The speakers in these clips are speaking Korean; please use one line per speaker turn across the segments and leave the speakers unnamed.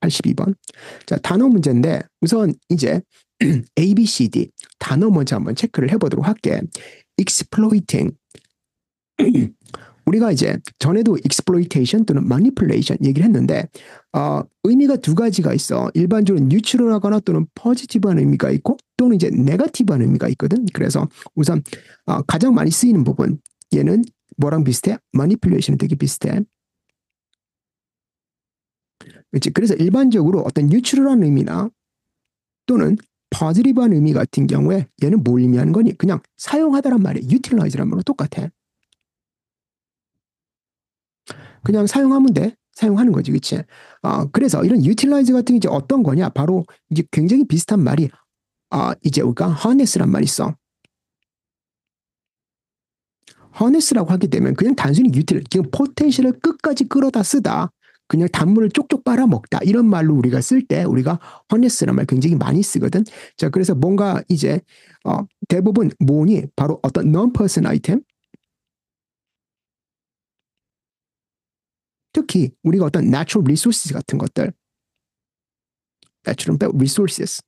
82번. 자, 단어 문제인데 우선 이제 A, B, C, D 단어 먼저 한번 체크를 해보도록 할게. exploiting. 우리가 이제 전에도 exploitation 또는 manipulation 얘기를 했는데 의미가 두 가지가 있어. 일반적으로 뉴트럴하거나 또는 포지티브한 의미가 있고 또는 이제 네거티브한 의미가 있거든. 그래서 우선 가장 많이 쓰이는 부분 얘는 뭐랑 비슷해? manipulation이 되게 비슷해. 그렇지? 그래서 일반적으로 어떤 뉴트럴한 의미나 또는 포지티브한 의미 같은 경우에 얘는 뭘 의미하는 거니? 그냥 사용하다란 말이야. utilize란 말로 똑같아. 그냥 사용하면 돼. 사용하는 거지, 그치? 그래서 이런 utilize 같은 게 이제 어떤 거냐? 바로 이제 굉장히 비슷한 말이, 이제 우리가 harness란 말이 있어. harness라고 하게 되면 그냥 단순히 utilize, 그냥 포텐셜을 끝까지 끌어다 쓰다. 그냥 단물을 쪽쪽 빨아먹다. 이런 말로 우리가 쓸 때 우리가 harness란 말 굉장히 많이 쓰거든. 자, 그래서 뭔가 이제, 대부분 뭐니? 바로 어떤 non-person item, 특히 우리가 어떤 natural resources 같은 것들, natural resources,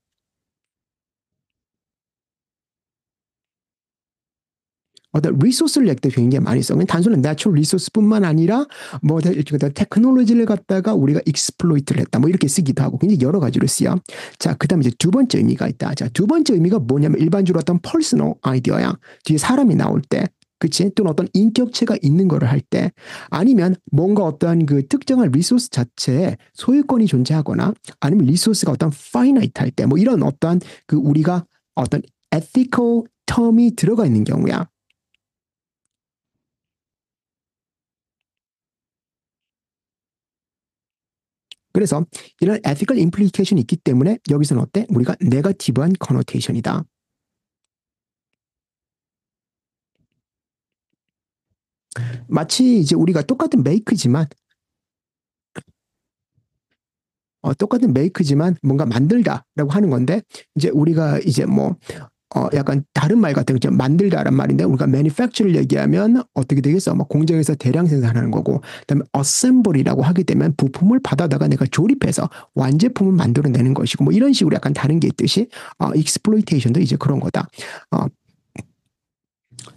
어떤 리소스를 낼 때 굉장히 많이 써. 단순한 내추럴 리소스뿐만 아니라 뭐 테크놀로지를 갖다가 우리가 익스플로이트를 했다. 뭐 이렇게 쓰기도 하고 굉장히 여러 가지로 쓰여. 자, 그다음에 이제 두 번째 의미가 있다. 자, 두 번째 의미가 뭐냐면 일반적으로 어떤 퍼스널 아이디어야. 뒤에 사람이 나올 때. 그치? 또는 어떤 인격체가 있는 거를 할 때, 아니면 뭔가 어떤 그 특정한 리소스 자체에 소유권이 존재하거나, 아니면 리소스가 어떤 파이나이트 할 때, 뭐 이런 어떤 그 우리가 어떤 ethical term이 들어가 있는 경우야. 그래서 이런 ethical implication이 있기 때문에 여기서는 어때? 우리가 네거티브한 connotation이다. 마치 이제 우리가 똑같은 메이크지만 뭔가 만들다라고 하는 건데 이제 우리가 이제 뭐 약간 다른 말 같은 거 만들다란 말인데 우리가 manufacture를 얘기하면 어떻게 되겠어? 뭐 공장에서 대량 생산하는 거고 그다음에 assembly라고 하게 되면 부품을 받아다가 내가 조립해서 완제품을 만들어내는 것이고 뭐 이런 식으로 약간 다른 게 있듯이 exploitation도 이제 그런 거다.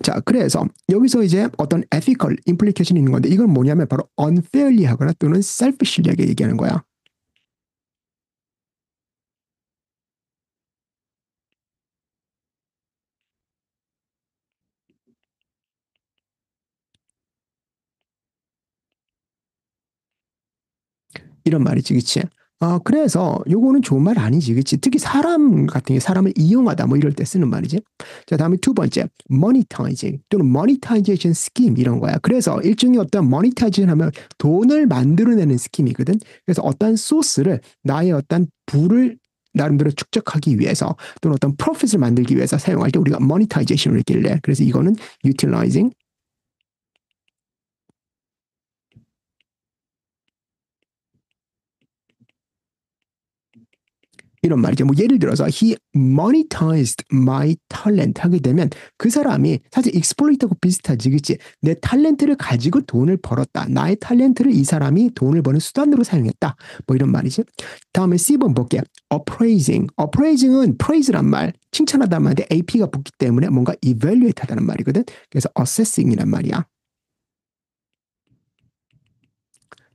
자, 그래서 여기서 이제 어떤 ethical implication이 있는 건데 이건 뭐냐면 바로 unfairly 하거나 또는 selfishly하게 얘기하는 거야. 이런 말이지, 그치? 그래서 요거는 좋은 말 아니지, 그치? 특히 사람 같은 게 사람을 이용하다 뭐 이럴 때 쓰는 말이지. 자, 다음에 두 번째, monetizing 또는 monetization scheme 이런 거야. 그래서 일종의 어떤 monetization 하면 돈을 만들어내는 스킴이거든. 그래서 어떤 소스를 나의 어떤 부를 나름대로 축적하기 위해서 또는 어떤 프로핏을 만들기 위해서 사용할 때 우리가 monetization을 했길래 그래서 이거는 utilizing 이런 말이죠. 뭐 예를 들어서 he monetized my talent 하게 되면 그 사람이 사실 exploit하고 비슷하지, 그치? 내 탤런트를 가지고 돈을 벌었다. 나의 탤런트를 이 사람이 돈을 버는 수단으로 사용했다. 뭐 이런 말이지. 다음에 C번 볼게요. appraising. appraising은 praise란 말, 칭찬하다는 말인데 ap가 붙기 때문에 뭔가 evaluate 하다는 말이거든. 그래서 assessing이란 말이야.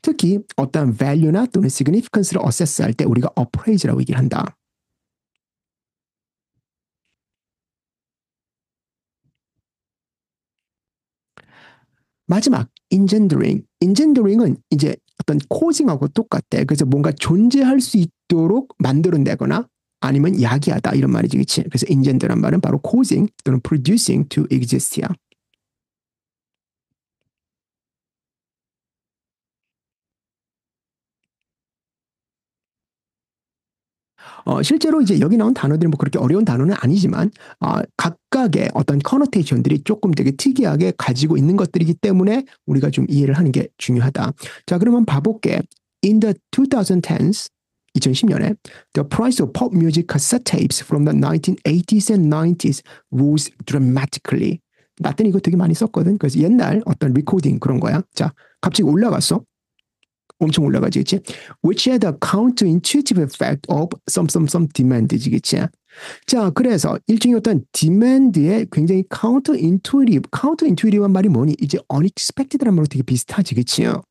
특히 어떤 value나 또는 significance를 assess할 때 우리가 appraise라고 얘기를 한다. 마지막 engendering. engendering은 이제 어떤 causing하고 똑같대. 그래서 뭔가 존재할 수 있도록 만들어내거나 아니면 야기하다 이런 말이지, 그치? 그래서 engender란 말은 바로 causing 또는 producing to exist야. 실제로 이제 여기 나온 단어들이 뭐 그렇게 어려운 단어는 아니지만 각각의 어떤 커노테이션들이 조금 되게 특이하게 가지고 있는 것들이기 때문에 우리가 좀 이해를 하는 게 중요하다. 자, 그러면 봐볼게. In the 2010s 2010년에 the price of pop music cassette tapes from the 1980s and 90s rose dramatically. 나 때는 이거 되게 많이 썼거든. 그래서 옛날 어떤 리코딩 그런 거야. 자, 갑자기 올라갔어. 엄청 올라가지겠지? Which had a counterintuitive effect of some demand이겠지? 자, 그래서 일종의 어떤 demand의 굉장히 counterintuitive한 말이 뭐니? 이제 unexpected라는 말로 되게 비슷하지, 그치요?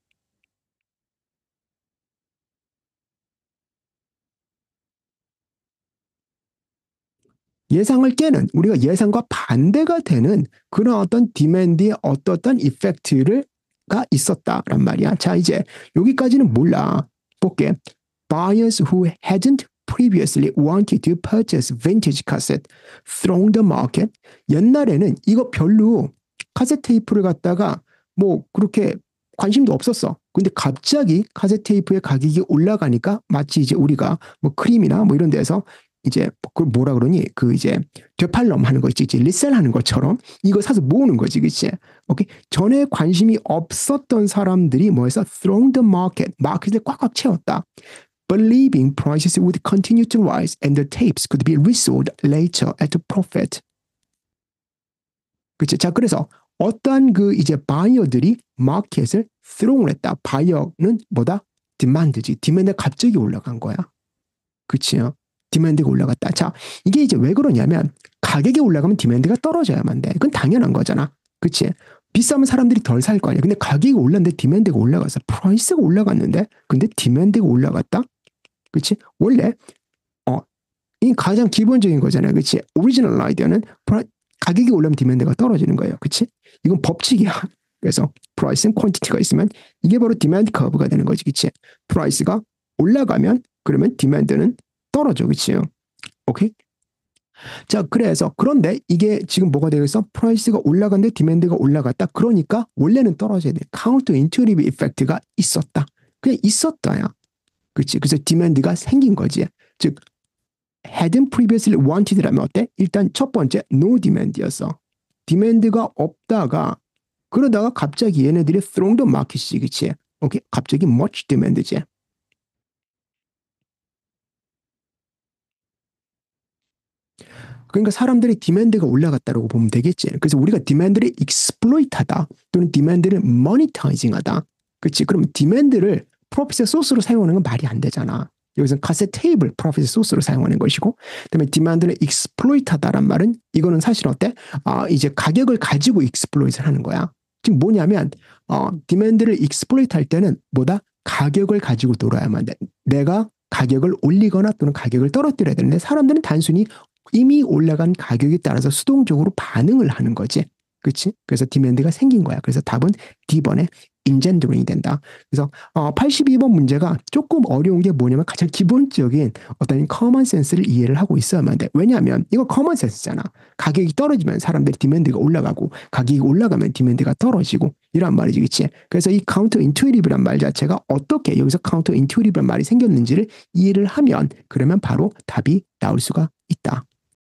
예상을 깨는, 우리가 예상과 반대가 되는 그런 어떤 demand의 어떤 이펙트가 있었다란 말이야. 자, 이제 여기까지는 몰라. 볼게. Buyers who hadn't previously wanted to purchase vintage cassette throng the market. 옛날에는 이거 별로 카세트 테이프를 갖다가 뭐 그렇게 관심도 없었어. 근데 갑자기 카세트 테이프의 가격이 올라가니까 마치 이제 우리가 뭐 크림이나 뭐 이런 데서 이제 그걸 뭐라 그러니 그 이제 되팔럼 하는 거 있지, 리셀 하는 것처럼 이거 사서 모으는 거지, 그치? 오케이. 전에 관심이 없었던 사람들이 뭐해서 throng the market, 마켓을 꽉꽉 채웠다. Believing prices would continue to rise and the tapes could be resold later at a profit. 그치? 자, 그래서 어떠한 그 이제 바이어들이 마켓을 throng을 했다. 바이어는 뭐다? 디만드지. 디만드가 갑자기 올라간 거야. 그치요? 디만드가 올라갔다. 자, 이게 이제 왜 그러냐면 가격이 올라가면 디만드가 떨어져야만 돼. 그건 당연한 거잖아. 그치? 비싸면 사람들이 덜 살 거 아니야. 근데 가격이 올랐는데 디만드가 올라갔어. 프라이스가 올라갔는데 근데 디만드가 올라갔다? 그치? 원래 이 가장 기본적인 거잖아요. 그치? 오리지널 아이디어는 가격이 올라면 디만드가 떨어지는 거예요. 그치? 이건 법칙이야. 그래서 프라이스는 퀀티티가 있으면 이게 바로 디만드 커브가 되는 거지. 그치? 프라이스가 올라가면 그러면 디만드는 떨어져. 그치요? 오케이? 자, 그래서 그런데 이게 지금 뭐가 되겠어? 프라이스가 올라갔는데 디만드가 올라갔다. 그러니까 원래는 떨어져야 돼. 카운터 인투이티브 이펙트가 있었다. 그냥 있었다야. 그치? 그래서 디만드가 생긴 거지. 즉 hadn't previously wanted라면 어때? 일단 첫 번째 no demand였어. 디만드가 없다가 그러다가 갑자기 얘네들이 throng the market이지. 그치? 오케이? 갑자기 much demand지. 그러니까 사람들이 디만드가 올라갔다고 보면 되겠지. 그래서 우리가 디만드를 익스플로이트하다 또는 디만드를 모니타이징하다. 그렇지? 그럼 디만드를 프로핏의 소스로 사용하는 건 말이 안 되잖아. 여기서는 카세트 테이블 프로핏의 소스로 사용하는 것이고, 그다음에 디만드를 익스플로이트하다란 말은 이거는 사실 어때? 이제 가격을 가지고 익스플로이트를 하는 거야. 지금 뭐냐면 디만드를 익스플로이트할 때는 뭐다? 가격을 가지고 놀아야만 돼. 내가 가격을 올리거나 또는 가격을 떨어뜨려야 되는데 사람들은 단순히 이미 올라간 가격에 따라서 수동적으로 반응을 하는 거지. 그렇지? 그래서 디만드가 생긴 거야. 그래서 답은 D번에 engendering이 된다. 그래서 82번 문제가 조금 어려운 게 뭐냐면 가장 기본적인 어떤 커먼 센스를 이해를 하고 있어야만 돼. 왜냐하면 이거 커먼 센스잖아. 가격이 떨어지면 사람들이 디만드가 올라가고 가격이 올라가면 디만드가 떨어지고 이란 말이지. 그렇지? 그래서 이 카운터 인투이티브란 말 자체가 어떻게 여기서 카운터 인투이티브란 말이 생겼는지를 이해를 하면 그러면 바로 답이 나올 수가 있다.